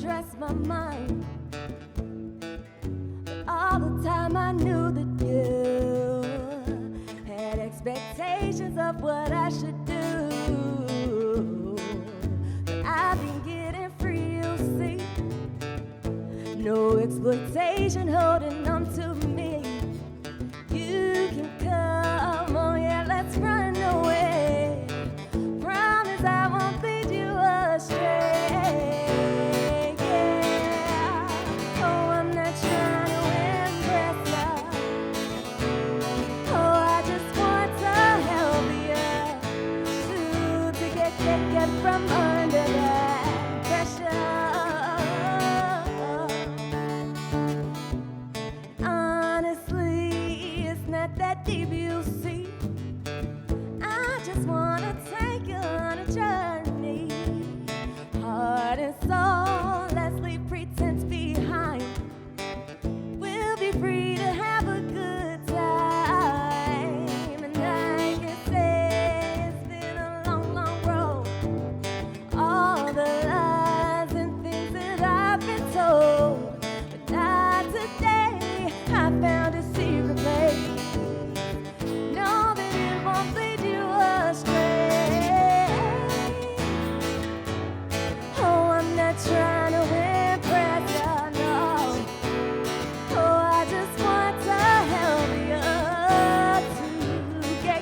undress my mind. But all the time I knew that you had expectations of what I should do. But I've been getting free, you see. No exploitation holding on to me. You can come, oh yeah, let's run away. Promise I won't lead you astray, yeah. Oh, I'm not trying to impress her. Oh, I just want to help you to get from under that pressure. Honestly, it's not that deep, you see. I just wanna take you on a journey. Heart and soul, let's leave pretense behind. We'll be free to have a good time. And I can say it's been a long, long road. All the lies and things that I've been told. But not today, I found a secret place. Know that it won't lead you astray. Oh, I'm not trying to impress you, no. Oh, I just want to help you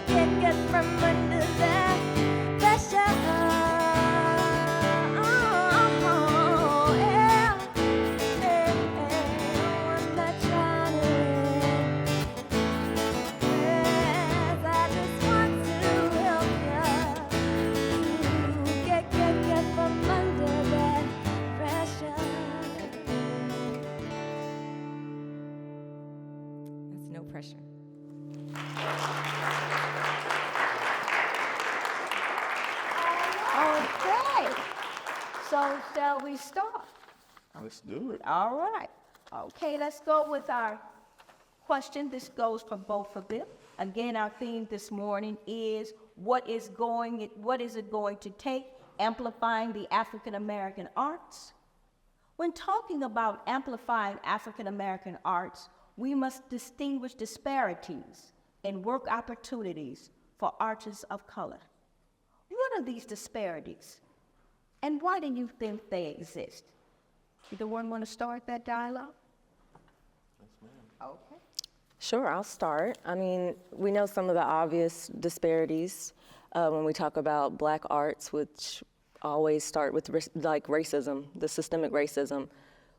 to get from under that pressure. Oh, yeah. Oh, I'm not trying to impress. I just want to help you to get from under that pressure. That's no pressure. Okay, so shall we start? Let's do it. All right. Okay, let's go with our question. This goes for both of them. Again, our theme this morning is what is it going to take amplifying the African American arts? When talking about amplifying African American arts, we must distinguish disparities in work opportunities for artists of color. What are these disparities, and why do you think they exist? Either one want to start that dialogue? Yes, ma'am. Okay. Sure, I'll start. I mean, we know some of the obvious disparities when we talk about Black arts, which always start with like racism, the systemic racism,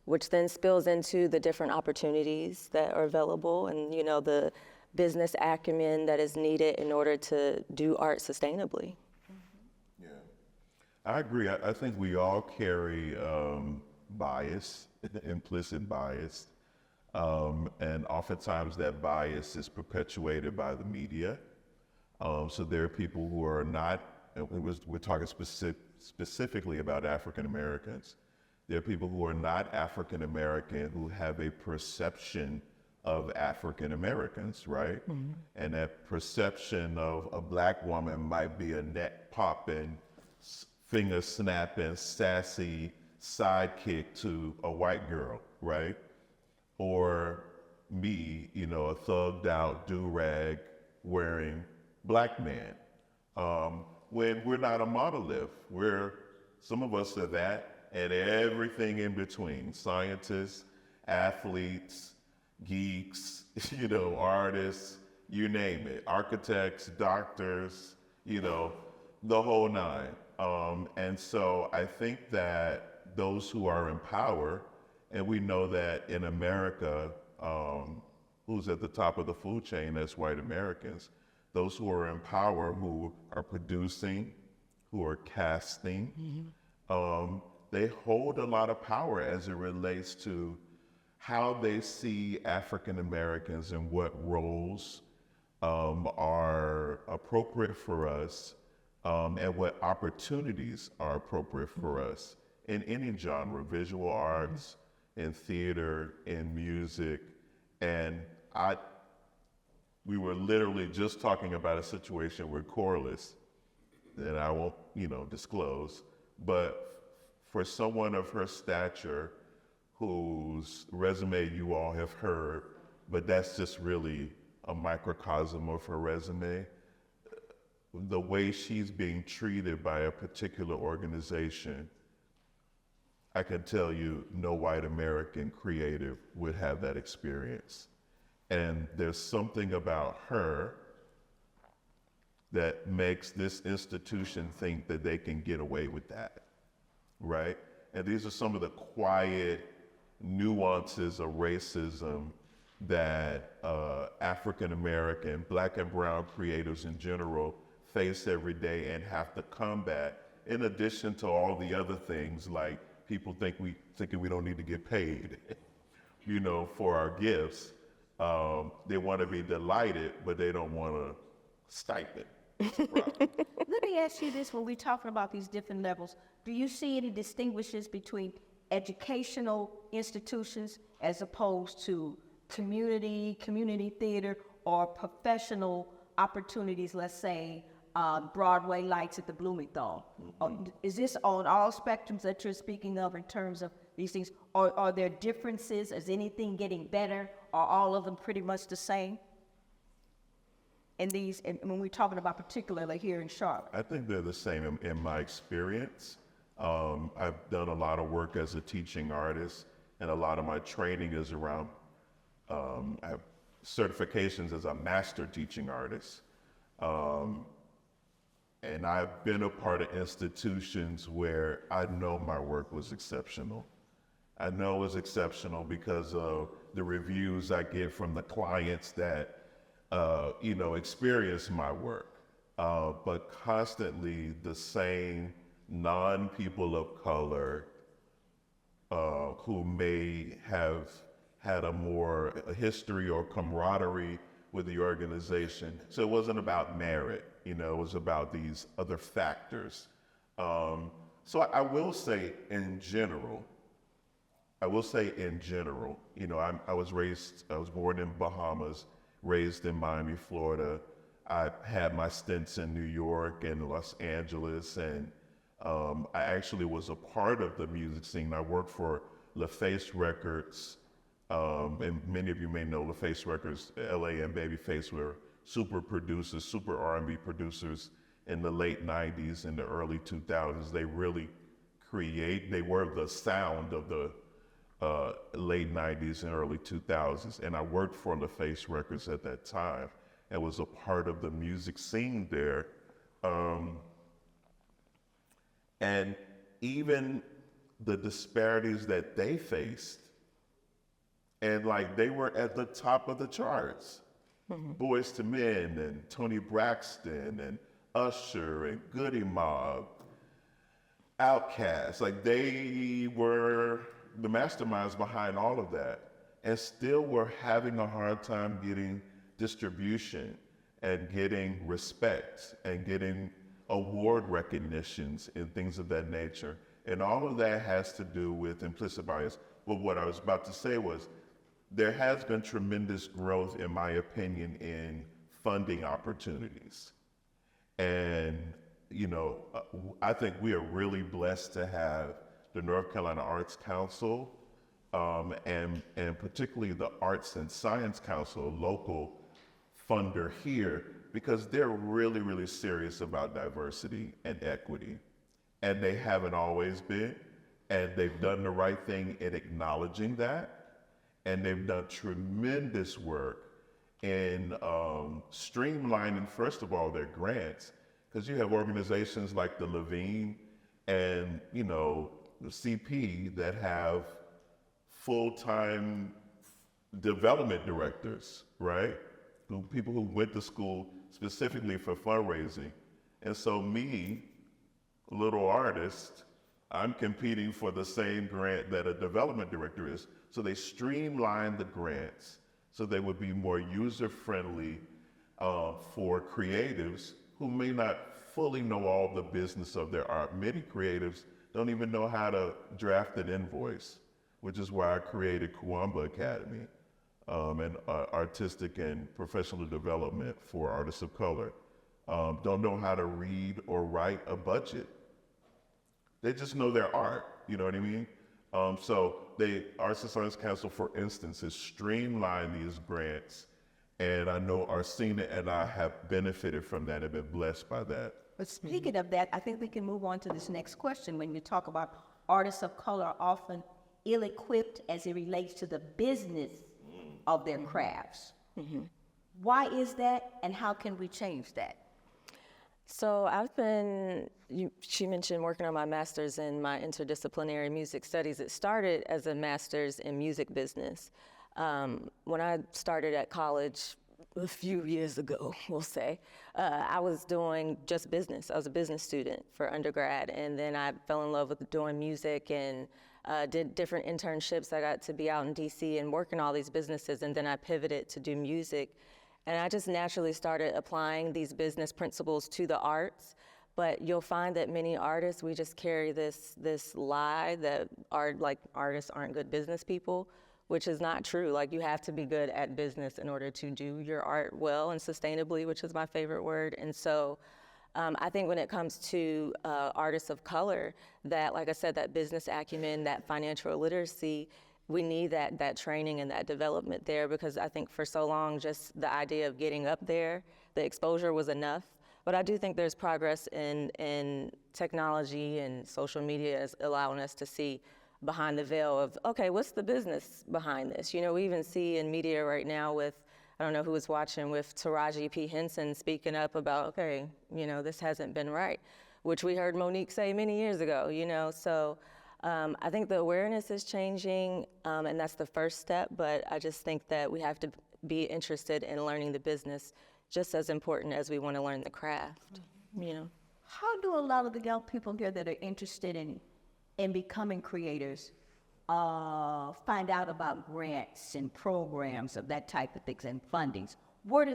which then spills into the different opportunities that are available and, you know, the business acumen that is needed in order to do art sustainably. Yeah, I agree. I think we all carry bias, implicit bias, and oftentimes that bias is perpetuated by the media. So there are people who are not, we're talking specifically about African Americans. There are people who are not African American who have a perception of African Americans, right? Mm-hmm. And that perception of a Black woman might be a neck popping, finger snapping, sassy sidekick to a white girl, right? Or me, you know, a thugged out do-rag wearing Black man. When we're not a monolith, some of us are that and everything in between, scientists, athletes, geeks, you know, artists, you name it, architects, doctors, you know, the whole nine. And so I think that those who are in power, and we know that in America, who's at the top of the food chain, that's white Americans, those who are in power, who are producing, who are casting, they hold a lot of power as it relates to how they see African Americans and what roles are appropriate for us, and what opportunities are appropriate for us in any genre, visual arts, in theater, in music. And we were literally just talking about a situation with Corlis that I won't, you know, disclose, but for someone of her stature, whose resume you all have heard, but that's just really a microcosm of her resume, the way she's being treated by a particular organization, I can tell you no white American creative would have that experience. And there's something about her that makes this institution think that they can get away with that, right? And these are some of the quiet nuances of racism that African American, Black and brown creatives in general face every day and have to combat, in addition to all the other things like people thinking we don't need to get paid, you know, for our gifts. They want to be delighted, but they don't want a stipend. Let me ask you this, when we're talking about these different levels, do you see any distinguishes between educational institutions as opposed to community theater, or professional opportunities, let's say Broadway lights at the Blumenthal? Is this on all spectrums that you're speaking of in terms of these things? Or are there differences? Is anything getting better? Are all of them pretty much the same? And when we're talking about particularly here in Charlotte? I think they're the same in my experience. I've done a lot of work as a teaching artist, and a lot of my training is around, I have certifications as a master teaching artist. And I've been a part of institutions where I know my work was exceptional. I know it was exceptional because of the reviews I get from the clients that experience my work. But constantly the same non-people of color who may have had a history or camaraderie with the organization. So it wasn't about merit, it was about these other factors. So I will say in general, I was born in Bahamas, raised in Miami, Florida. I had my stints in New York and Los Angeles, and I actually was a part of the music scene. I worked for LaFace Records, and many of you may know LaFace Records. LA and Babyface were super producers, super R&B producers in the late 90s and the early 2000s. They really they were the sound of the late 90s and early 2000s. And I worked for LaFace Records at that time and was a part of the music scene there. And even the disparities that they faced, and like they were at the top of the charts. Boyz II Men and Toni Braxton and Usher and Goody Mob, Outkast, like they were the masterminds behind all of that, and still were having a hard time getting distribution and getting respect and getting award recognitions and things of that nature. And all of that has to do with implicit bias. But what I was about to say was, there has been tremendous growth, in my opinion, in funding opportunities. And, I think we are really blessed to have the North Carolina Arts Council, and particularly the Arts and Science Council, a local funder here, because they're really, really serious about diversity and equity. And they haven't always been, and they've done the right thing in acknowledging that. And they've done tremendous work in streamlining, first of all, their grants, because you have organizations like the Levine and, the CP that have full-time development directors, right? People who went to school specifically for fundraising. And so me, little artist, I'm competing for the same grant that a development director is. So they streamlined the grants so they would be more user-friendly for creatives who may not fully know all the business of their art. Many creatives don't even know how to draft an invoice, which is why I created Kuwamba Academy, and artistic and professional development for artists of color. Don't know how to read or write a budget. They just know their art, you know what I mean? So Arts and Science Council, for instance, has streamlined these grants, and I know Arsena and I have benefited from that, have been blessed by that. But speaking of that, I think we can move on to this next question. When you talk about artists of color are often ill-equipped as it relates to the business of their crafts. Why is that, and how can we change that? So she mentioned working on my master's in my interdisciplinary music studies. It started as a master's in music business. When I started at college a few years ago, we'll say, I was doing just business. I was a business student for undergrad, and then I fell in love with doing music and did different internships. I got to be out in DC and work in all these businesses, and then I pivoted to do music. And I just naturally started applying these business principles to the arts. But you'll find that many artists, we just carry this lie that artists aren't good business people, which is not true. Like, you have to be good at business in order to do your art well and sustainably, which is my favorite word. And so I think when it comes to artists of color, that, like I said, that business acumen, that financial literacy, we need that training and that development there, because I think for so long, just the idea of getting up there, the exposure was enough. But I do think there's progress in technology, and social media is allowing us to see behind the veil of, okay, what's the business behind this? You know, we even see in media right now with, I don't know who was watching, with Taraji P. Henson speaking up about, okay, you know, this hasn't been right, which we heard Monique say many years ago, you know, so. I think the awareness is changing, and that's the first step, but I just think that we have to be interested in learning the business just as important as we want to learn the craft, you know. How do a lot of the young people here that are interested in becoming creators find out about grants and programs of that type of things and fundings? What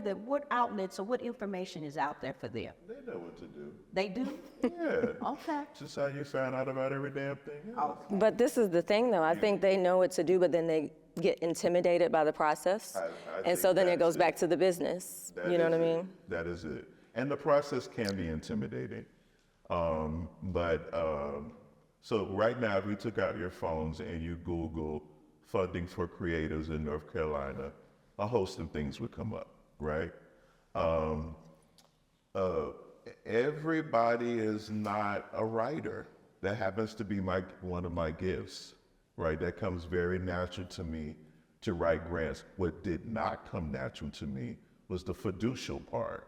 outlets or what information is out there for them? They know what to do. They do? Yeah. Okay. Just how you find out about every damn thing else. Okay. But this is the thing, though. I think they know what to do, but then they get intimidated by the process. I and think so then it that's goes back to the business. You know what I mean? That is it. And the process can be intimidating. So right now, if you took out your phones and you Google funding for creatives in North Carolina, a host of things would come up, right? Everybody is not a writer. That happens to be one of my gifts, right? That comes very natural to me to write grants. What did not come natural to me was the fiducial part,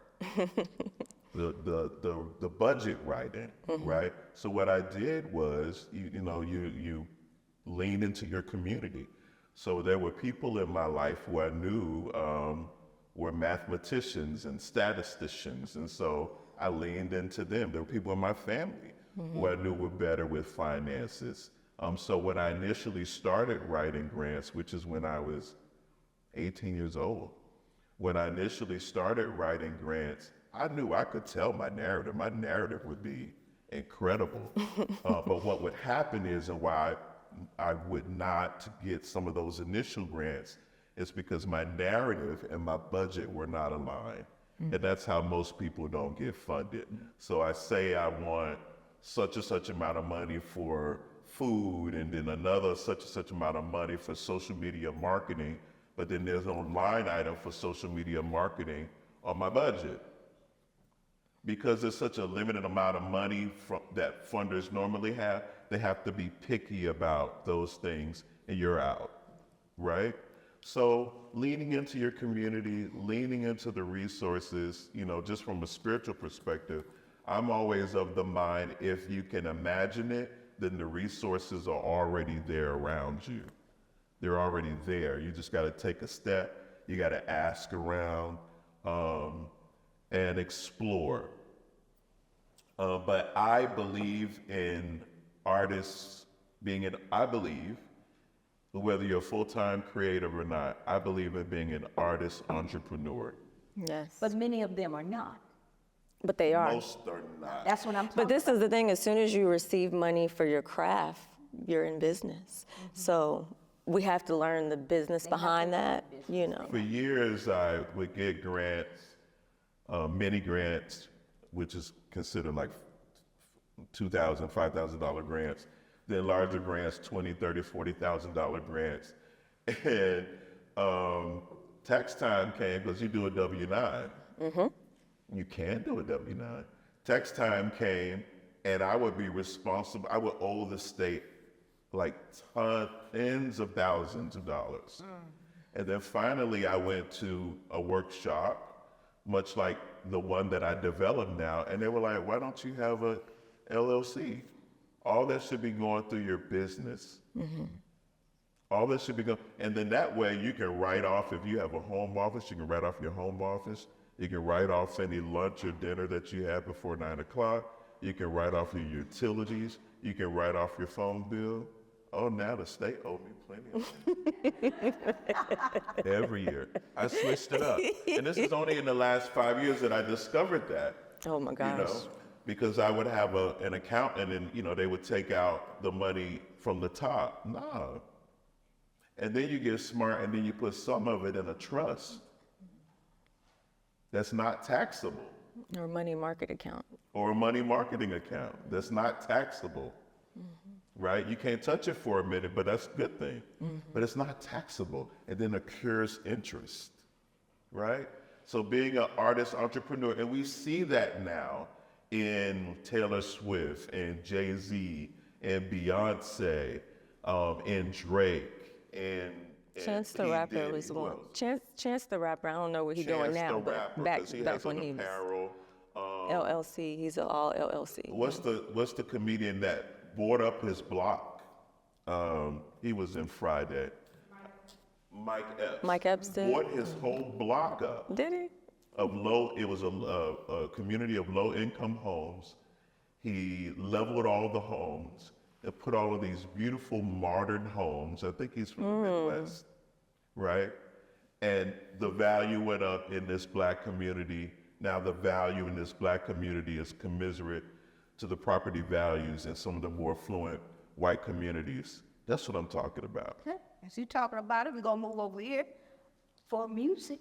the budget writing, right? So what I did was, you lean into your community. So there were people in my life who I knew were mathematicians and statisticians, and so I leaned into them. There were people in my family who I knew were better with finances. So when I initially started writing grants, which is when I was 18 years old, when I initially started writing grants, I knew I could tell my narrative. My narrative would be incredible. But what would happen is, and why I would not get some of those initial grants, is because my narrative and my budget were not aligned. And that's how most people don't get funded. So I say I want such and such amount of money for food, and then another such and such amount of money for social media marketing, but then there's no line item for social media marketing on my budget. Because there's such a limited amount of money that funders normally have, they have to be picky about those things, and you're out, right? So leaning into your community, leaning into the resources, just from a spiritual perspective, I'm always of the mind, if you can imagine it, then the resources are already there around you. They're already there. You just got to take a step. You got to ask around and explore. But I believe in artists I believe, whether you're a full-time creative or not, I believe in being an artist entrepreneur. Yes. But many of them are not. But they are. Most are not. That's what I'm talking But this is the thing, as soon as you receive money for your craft, you're in business. So we have to learn the business behind that, For years, I would get grants, mini grants, which is considered like $2,000, $5,000 grants. Then larger grants, $20,000, $30,000, $40,000 grants. And tax time came because you do a W-9. You can't do a W-9. Tax time came, and I would be responsible. I would owe the state like tens of thousands of dollars. And then finally, I went to a workshop, much like the one that I developed now, and they were like, why don't you have a LLC? All that should be going through your business. All that should be going, and then that way you can write off, if you have a home office, you can write off your home office. You can write off any lunch or dinner that you have before 9 o'clock. You can write off your utilities. You can write off your phone bill. Oh, now the state owed me plenty of money. Every year. I switched it up. And this is only in the last 5 years that I discovered that. Oh my gosh. You know, because I would have an accountant and, you know, they would take out the money from the top. No. And then you get smart and then you put some of it in a trust. That's not taxable. Or a money market account. Or a money marketing account. That's not taxable. Right? You can't touch it for a minute, but that's a good thing. But it's not taxable. And then accrues interest. Right? So being an artist, entrepreneur, and we see that now in Taylor Swift and Jay-Z and Beyonce and Drake and Chance the Rapper was one. Chance the Rapper, I don't know what he's doing now, but back when he was LLC, he's all LLC. What's the comedian that bought up his block? He was in Friday. Mike Epps. Mike Epps did? Bought his whole block up. Did he? It was a community of low-income homes. He leveled all the homes and put all of these beautiful modern homes. I think he's from the Midwest, right? And the value went up in this black community. Now the value in this black community is commensurate to the property values in some of the more affluent white communities. That's what I'm talking about. Okay. As you're talking about it, we're gonna move over here for music.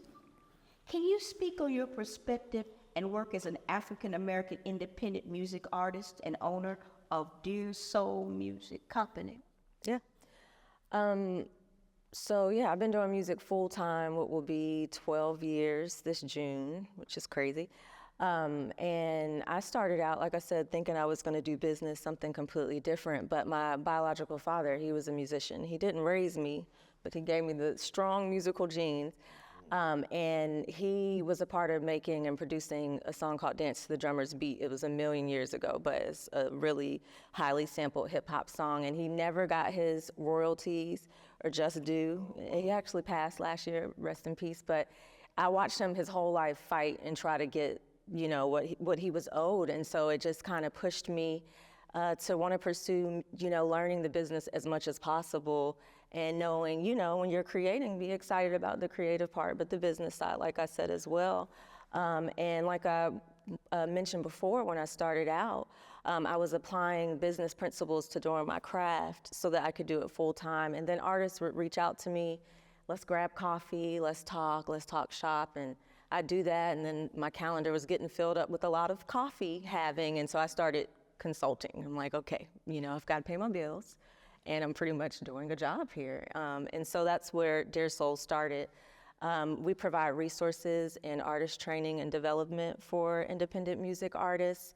Can you speak on your perspective and work as an African-American independent music artist and owner of Dear Soul Music Company? Yeah. So yeah, I've been doing music full time, what will be 12 years this June, which is crazy. And I started out, like I said, thinking I was gonna do business, something completely different, but my biological father, he was a musician. He didn't raise me, but he gave me the strong musical genes. And he was a part of making and producing a song called Dance to the Drummer's Beat. It was a million years ago, but it's a really highly sampled hip hop song, and he never got his royalties or just due. He actually passed last year, rest in peace, but I watched him his whole life fight and try to get, you know, what he was owed, and so it just kind of pushed me to want to pursue, you know, learning the business as much as possible, and knowing, you know, when you're creating, be excited about the creative part, but the business side, like I said, as well. And like I mentioned before, when I started out, I was applying business principles to doing my craft so that I could do it full time. And then artists would reach out to me, let's grab coffee, let's talk shop. And I'd do that, and then my calendar was getting filled up with a lot of coffee having, and so I started consulting. I'm like, okay, you know, I've got to pay my bills, and I'm pretty much doing a job here. And so that's where Dear Soul started. We provide resources and artist training and development for independent music artists.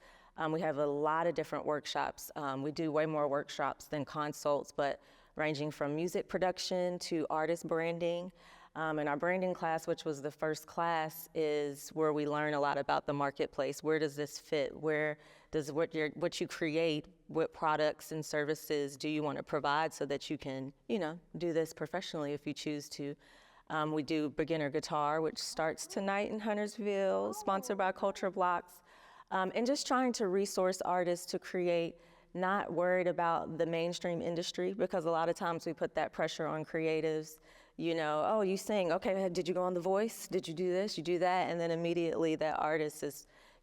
We have a lot of different workshops. We do way more workshops than consults, but ranging from music production to artist branding. And our branding class, which was the first class, is where we learn a lot about the marketplace. Where does this fit? Where does what you create, what products and services do you want to provide so that you can, you know, do this professionally if you choose to. We do beginner guitar, which starts tonight in Huntersville, sponsored by Culture Blocks. And just trying to resource artists to create, not worried about the mainstream industry, because a lot of times we put that pressure on creatives. You know, oh, you sing, okay, did you go on The Voice? Did you do this, you do that? And then immediately that artist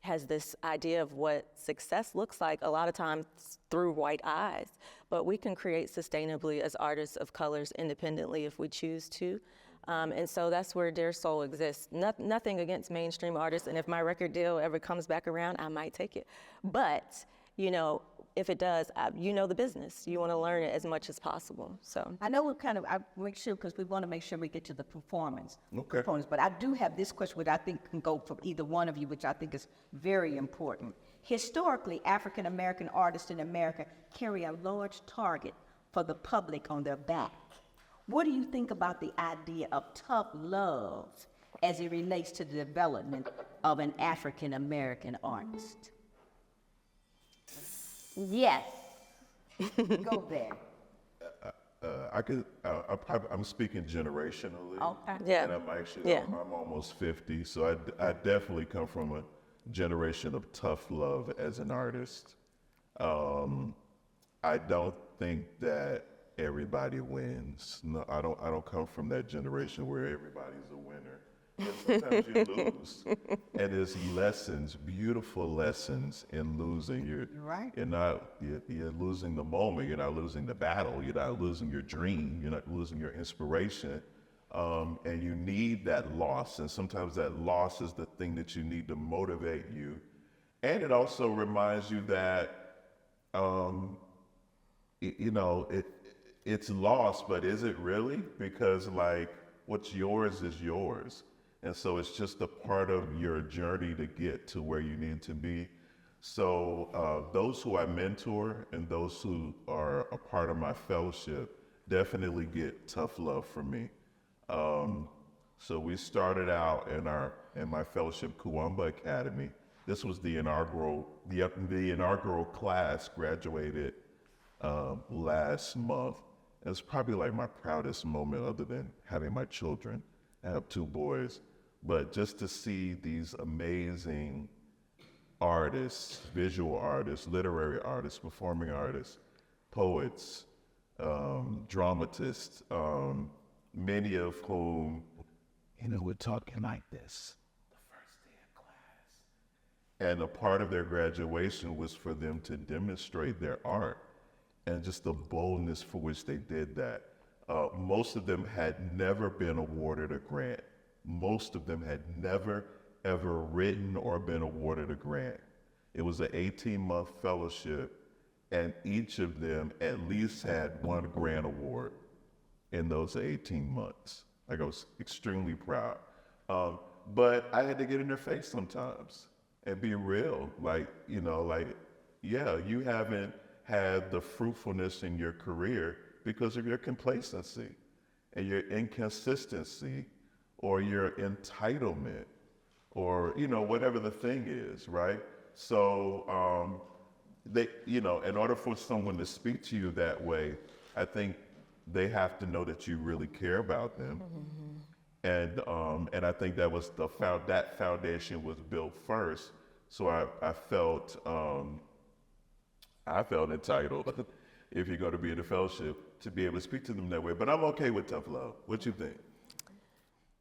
has this idea of what success looks like, a lot of times through white eyes. But we can create sustainably as artists of colors independently if we choose to. And so that's where Dear Soul exists. Nothing against mainstream artists, and if my record deal ever comes back around, I might take it. But, you know, if it does, you know the business. You want to learn it as much as possible. So I know I make sure, because we want to make sure we get to the performance. Okay. Components, but I do have this question, which I think can go for either one of you, which I think is very important. Historically, African American artists in America carry a large target for the public on their back. What do you think about the idea of tough love as it relates to the development of an African American artist? Yes. Go there. I'm speaking generationally. Okay. Yeah. And Yeah. I'm almost 50, so I definitely come from a generation of tough love as an artist. I don't think that everybody wins. No, I don't come from that generation where everybody's a winner. And sometimes you lose. And there's lessons, beautiful lessons in losing. You're losing the moment, you're not losing the battle, you're not losing your dream, you're not losing your inspiration. And you need that loss. And sometimes that loss is the thing that you need to motivate you. And it also reminds you that, it's lost, but is it really? Because like what's yours is yours. And so it's just a part of your journey to get to where you need to be. So those who I mentor and those who are a part of my fellowship definitely get tough love from me. So we started out in my fellowship Kuwamba Academy. This was the inaugural class graduated last month. It's probably like my proudest moment other than having my children. I have 2 boys, but just to see these amazing artists, visual artists, literary artists, performing artists, poets, dramatists, many of whom, were talking like this the first day of class. And a part of their graduation was for them to demonstrate their art and just the boldness for which they did that. Most of them had never been awarded a grant. Most of them had never, ever written or been awarded a grant. It was an 18-month fellowship, and each of them at least had 1 grant award in those 18 months. Like, I was extremely proud. But I had to get in their face sometimes and be real. You haven't had the fruitfulness in your career because of your complacency and your inconsistency or your entitlement or, whatever the thing is, right? So, in order for someone to speak to you that way, I think they have to know that you really care about them. Mm-hmm. And I think that was that foundation was built first. So I felt entitled, if you're going to be in a fellowship, to be able to speak to them that way. But I'm okay with tough love. What you think?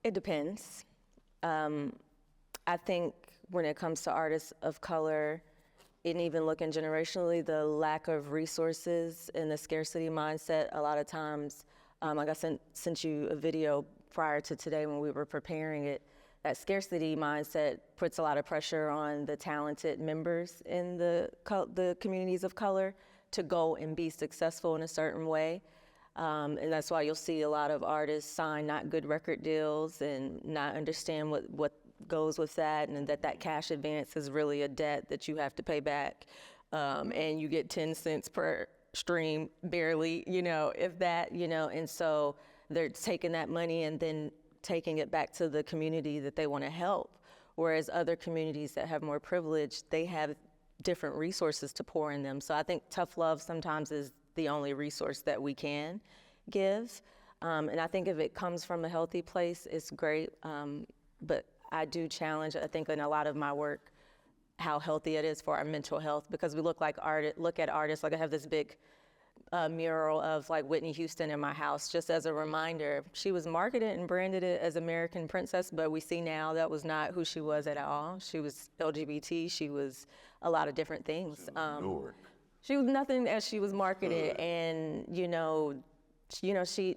it depends. I think when it comes to artists of color, and even looking generationally, the lack of resources and the scarcity mindset, a lot of times, like I sent you a video prior to today when we were preparing it, that scarcity mindset puts a lot of pressure on the talented members in the communities of color to go and be successful in a certain way. And that's why you'll see a lot of artists sign not good record deals and not understand what goes with that, and that cash advance is really a debt that you have to pay back. And you get 10 cents per stream, barely, if that, and so they're taking that money and then taking it back to the community that they want to help. Whereas other communities that have more privilege, they have different resources to pour in them. So I think tough love sometimes is the only resource that we can give. And I think if it comes from a healthy place, it's great. But I do challenge, I think in a lot of my work, how healthy it is for our mental health, because we look at artists, like I have this big mural of like Whitney Houston in my house, just as a reminder. She was marketed and branded it as American Princess, but we see now that was not who she was at all. She was LGBT, she was a lot of different things. She was nothing as she was marketed, and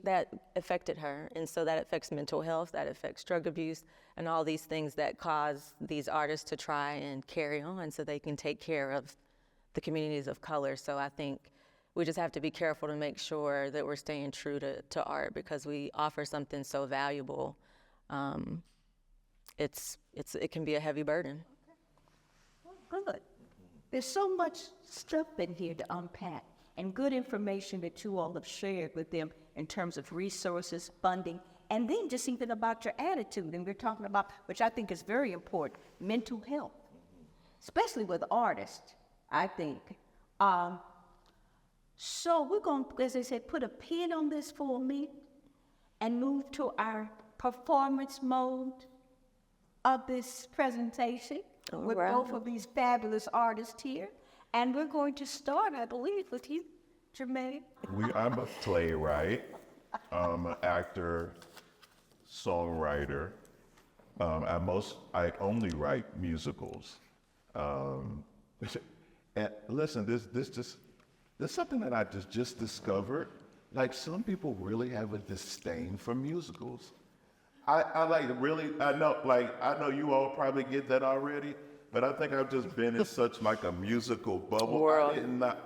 that affected her, and so that affects mental health, that affects drug abuse, and all these things that cause these artists to try and carry on so they can take care of the communities of color. So I think we just have to be careful to make sure that we're staying true to art, because we offer something so valuable. It can be a heavy burden. Good. There's so much stuff in here to unpack, and good information that you all have shared with them in terms of resources, funding, and then just even about your attitude. And we're talking about, which I think is very important, mental health, especially with artists, I think. So we're going to, as I said, put a pin on this for a minute and move to our performance mode of this presentation with both of these fabulous artists here. And we're going to start, I believe, with you, Jermaine. I'm a playwright, an actor, songwriter. I only write musicals. And listen, there's something that I just discovered. Like, some people really have a disdain for musicals. I know you all probably get that already, but I think I've just been in such like a musical bubble.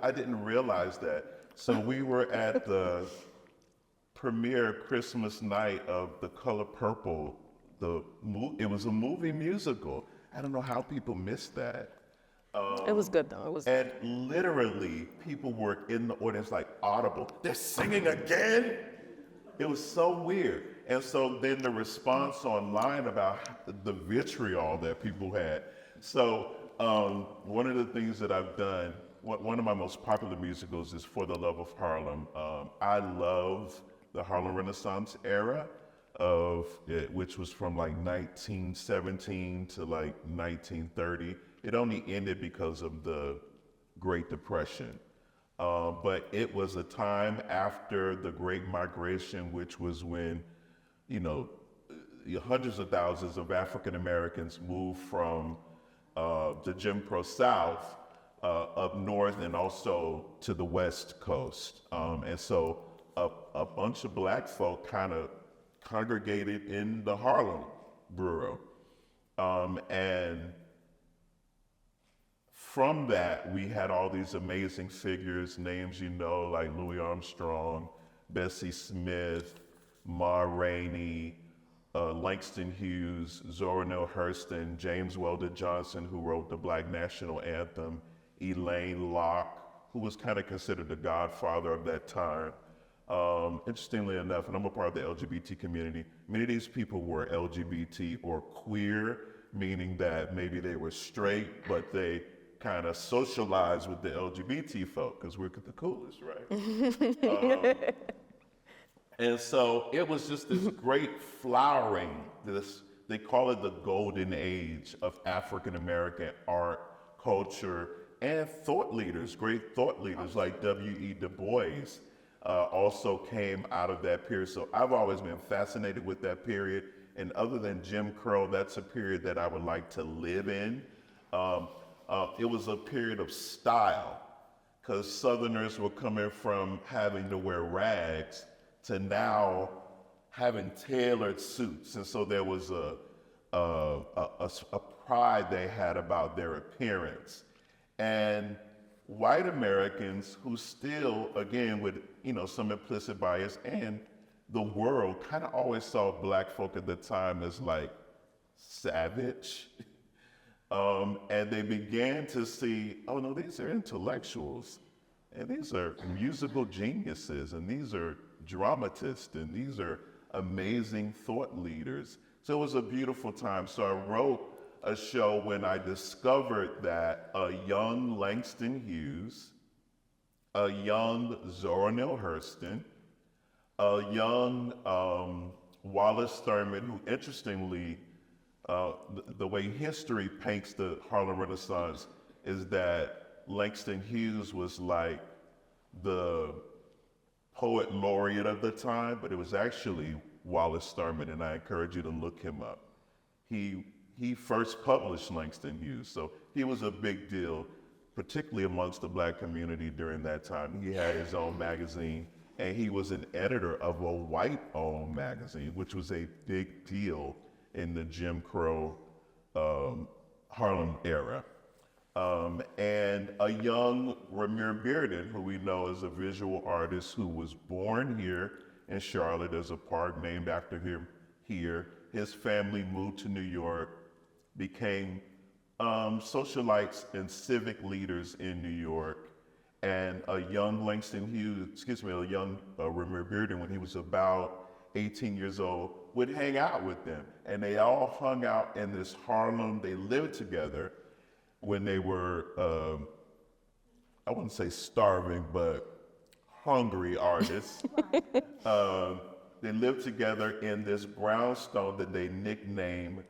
I didn't realize that. So we were at the premiere Christmas night of The Color Purple. It was a movie musical. I don't know how people missed that. It was good though. And literally, people were in the audience like audible. They're singing again? It was so weird. And so then the response online about the vitriol that people had. So one of the things that I've done, one of my most popular musicals is For the Love of Harlem. I love the Harlem Renaissance era which was from like 1917 to like 1930. It only ended because of the Great Depression. But it was a time after the Great Migration, which was when, hundreds of thousands of African Americans moved from the Jim Crow South up north and also to the West Coast. And so a bunch of black folk kind of congregated in the Harlem borough. And from that, we had all these amazing figures, names like Louis Armstrong, Bessie Smith, Ma Rainey, Langston Hughes, Zora Neale Hurston, James Weldon Johnson, who wrote the Black National Anthem, Elaine Locke, who was kind of considered the godfather of that time. Interestingly enough, and I'm a part of the LGBT community, many of these people were LGBT or queer, meaning that maybe they were straight, but they kind of socialized with the LGBT folk, because we're the coolest, right? And so it was just this great flowering, they call it the golden age of African American art, culture, and thought leaders, great thought leaders like W.E. Du Bois also came out of that period. So I've always been fascinated with that period. And other than Jim Crow, that's a period that I would like to live in. It was a period of style, because Southerners were coming from having to wear rags to now having tailored suits. And so there was a pride they had about their appearance. And white Americans who still, again, with some implicit bias, and the world kind of always saw black folk at the time as like savage. And they began to see, oh no, these are intellectuals, and these are musical geniuses, and these are dramatists, and these are amazing thought leaders. So it was a beautiful time. So I wrote a show when I discovered that a young Langston Hughes, a young Zora Neale Hurston, a young Wallace Thurman, who interestingly, the way history paints the Harlem Renaissance is that Langston Hughes was like the poet laureate of the time, but it was actually Wallace Thurman, and I encourage you to look him up. He first published Langston Hughes, so he was a big deal, particularly amongst the black community during that time. He had his own magazine, and he was an editor of a white-owned magazine, which was a big deal in the Jim Crow Harlem era. and a young Ramir Bearden, who we know is a visual artist who was born here in Charlotte. There's a park named after him here. His family moved to New York, became socialites and civic leaders in New York. And a young a young Ramir Bearden, when he was about 18 years old, would hang out with them. And they all hung out in this Harlem. They lived together when they were, I wouldn't say starving, but hungry artists. They lived together in this brownstone that they nicknamed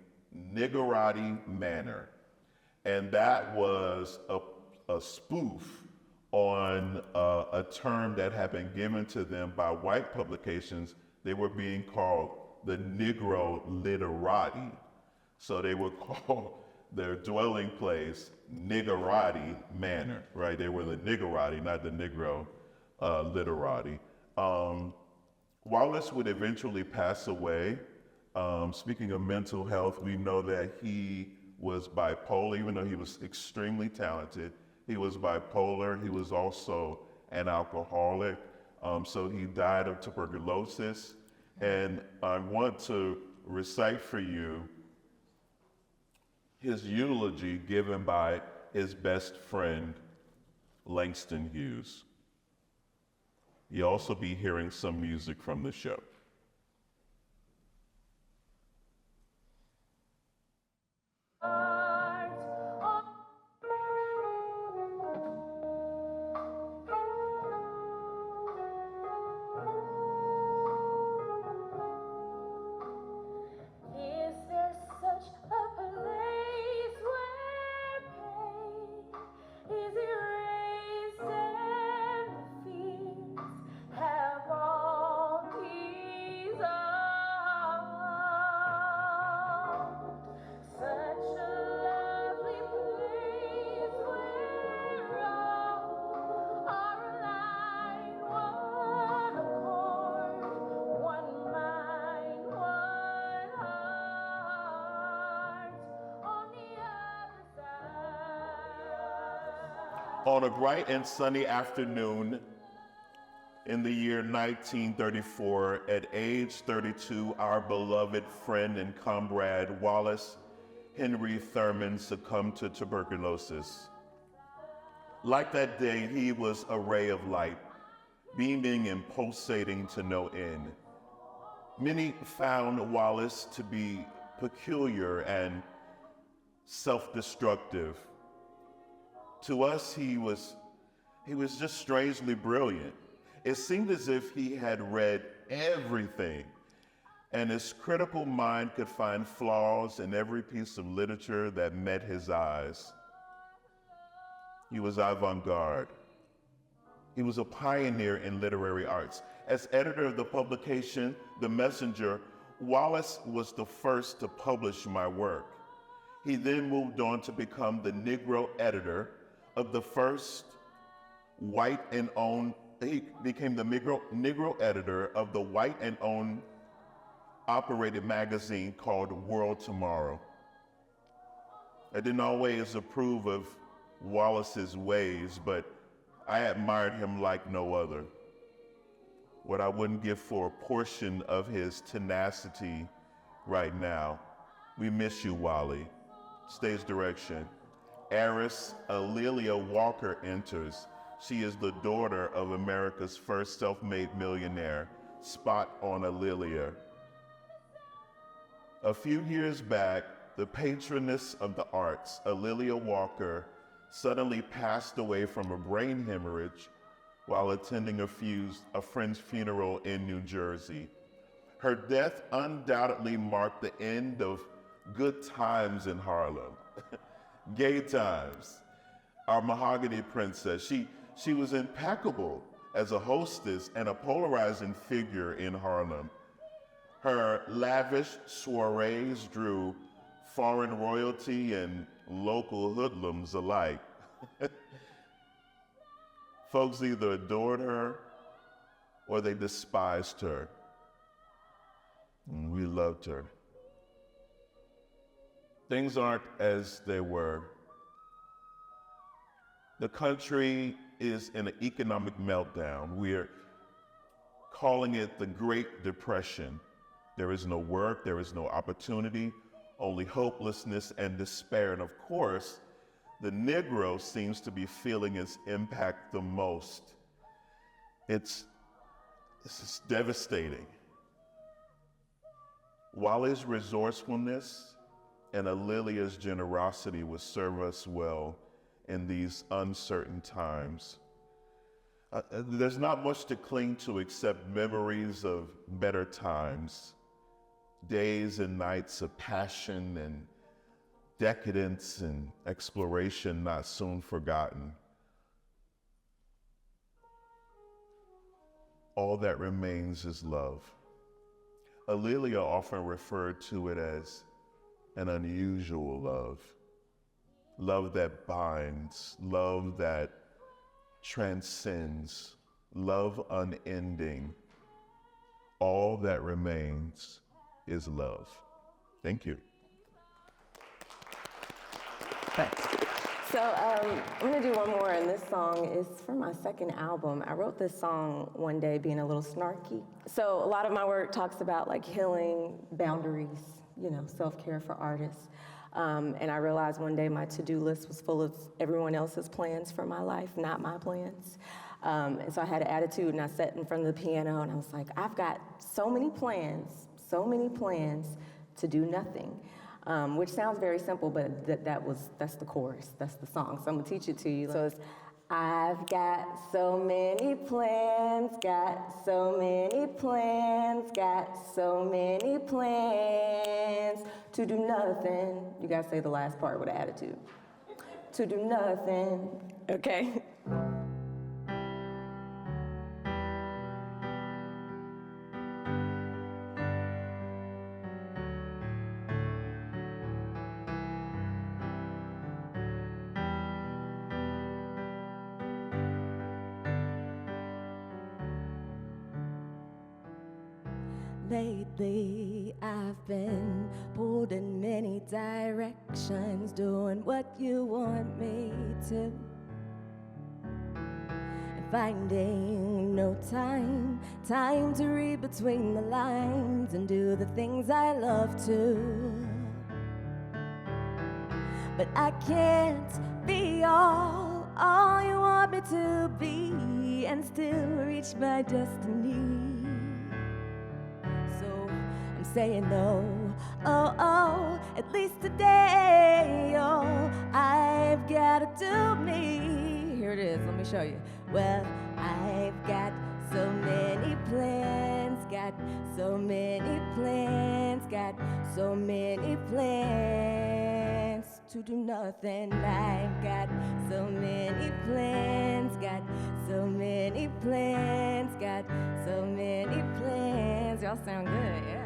Niggerati Manor. And that was a spoof on a term that had been given to them by white publications. They were being called the Negro Literati. So they would call their dwelling place Niggerati Manor, right? They were the Niggerati, not the Negro Literati. Wallace would eventually pass away. Speaking of mental health, we know that he was bipolar, even though he was extremely talented. He was bipolar. He was also an alcoholic. So he died of tuberculosis. And I want to recite for you his eulogy given by his best friend, Langston Hughes. You'll also be hearing some music from the show. On a bright and sunny afternoon in the year 1934, at age 32, our beloved friend and comrade Wallace Henry Thurman succumbed to tuberculosis. Like that day, he was a ray of light, beaming and pulsating to no end. Many found Wallace to be peculiar and self-destructive. To us, he was just strangely brilliant. It seemed as if he had read everything, and his critical mind could find flaws in every piece of literature that met his eyes. He was avant-garde. He was a pioneer in literary arts. As editor of the publication, The Messenger, Wallace was the first to publish my work. He then moved on to become the Negro editor of the first white and owned, he became the Negro editor of the white and owned operated magazine called World Tomorrow. I didn't always approve of Wallace's ways, but I admired him like no other. What I wouldn't give for a portion of his tenacity right now. We miss you, Wally. Stage direction. Heiress Alelia Walker enters. She is the daughter of America's first self-made millionaire. Spot on Alelia. A few years back, the patroness of the arts, Alelia Walker, suddenly passed away from a brain hemorrhage while attending a friend's funeral in New Jersey. Her death undoubtedly marked the end of good times in Harlem. Gay times. Our mahogany princess. She was impeccable as a hostess and a polarizing figure in Harlem. Her lavish soirees drew foreign royalty and local hoodlums alike. Folks either adored her or they despised her. And we loved her. Things aren't as they were. The country is in an economic meltdown. We're calling it the Great Depression. There is no work, there is no opportunity, only hopelessness and despair. And of course, the Negro seems to be feeling its impact the most. It's just devastating. While his resourcefulness and Alilia's generosity will serve us well in these uncertain times, there's not much to cling to except memories of better times, days and nights of passion and decadence and exploration not soon forgotten. All that remains is love. Alilia often referred to it as an unusual love. Love that binds, love that transcends, love unending. All that remains is love. Thank you. Thanks. So I'm gonna do one more, and this song is from my second album. I wrote this song one day being a little snarky. So a lot of my work talks about like healing, boundaries, you know, self-care for artists. And I realized one day my to-do list was full of everyone else's plans for my life, not my plans. And so I had an attitude, and I sat in front of the piano, and I was like, I've got so many plans to do nothing. Which sounds very simple, but that's the chorus, that's the song. So I'm gonna teach it to you. So it's, I've got so many plans, got so many plans, got so many plans to do nothing. You gotta say the last part with attitude. To do nothing, okay? Lately, I've been pulled in many directions, doing what you want me to, and finding no time to read between the lines and do the things I love to. But I can't be all you want me to be and still reach my destiny. Saying no, at least today, I've gotta do me. Here it is, let me show you. Well, I've got so many plans, got so many plans, got so many plans to do nothing. I've got so many plans, got so many plans, got so many plans. Y'all sound good, yeah.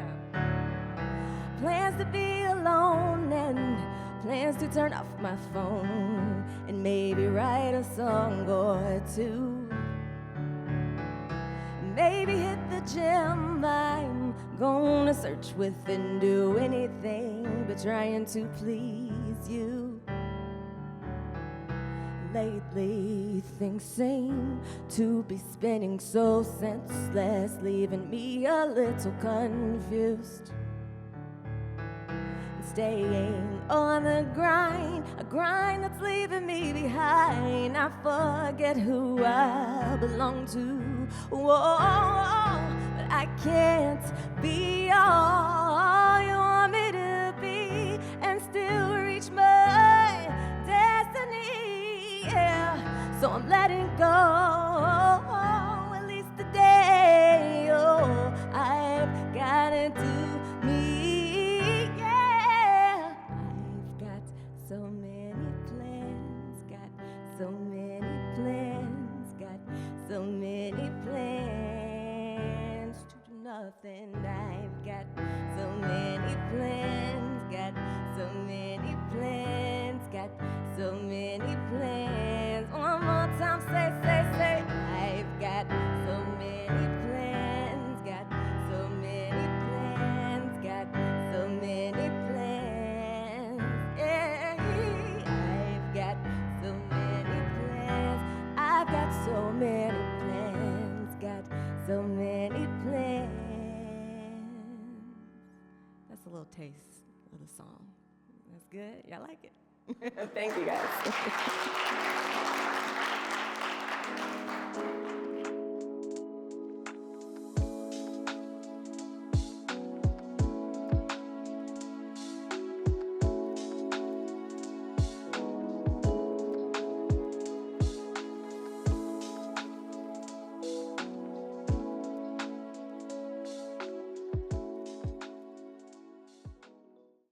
Plans to be alone and plans to turn off my phone and maybe write a song or two. Maybe hit the gym. I'm gonna search with and do anything but trying to please you. Lately, things seem to be spinning so senseless, leaving me a little confused. Staying on the grind, a grind that's leaving me behind. I forget who I belong to. Whoa, but I can't be all you want me to be and still reach my destiny. Yeah, so I'm letting go, at least today. Oh, I've gotta do me. So many plans, got so many plans, got so many plans to do nothing. I've got so many plans, got so many plans, got so many plans. One more time, say. good. Y'all like it? Thank you, guys.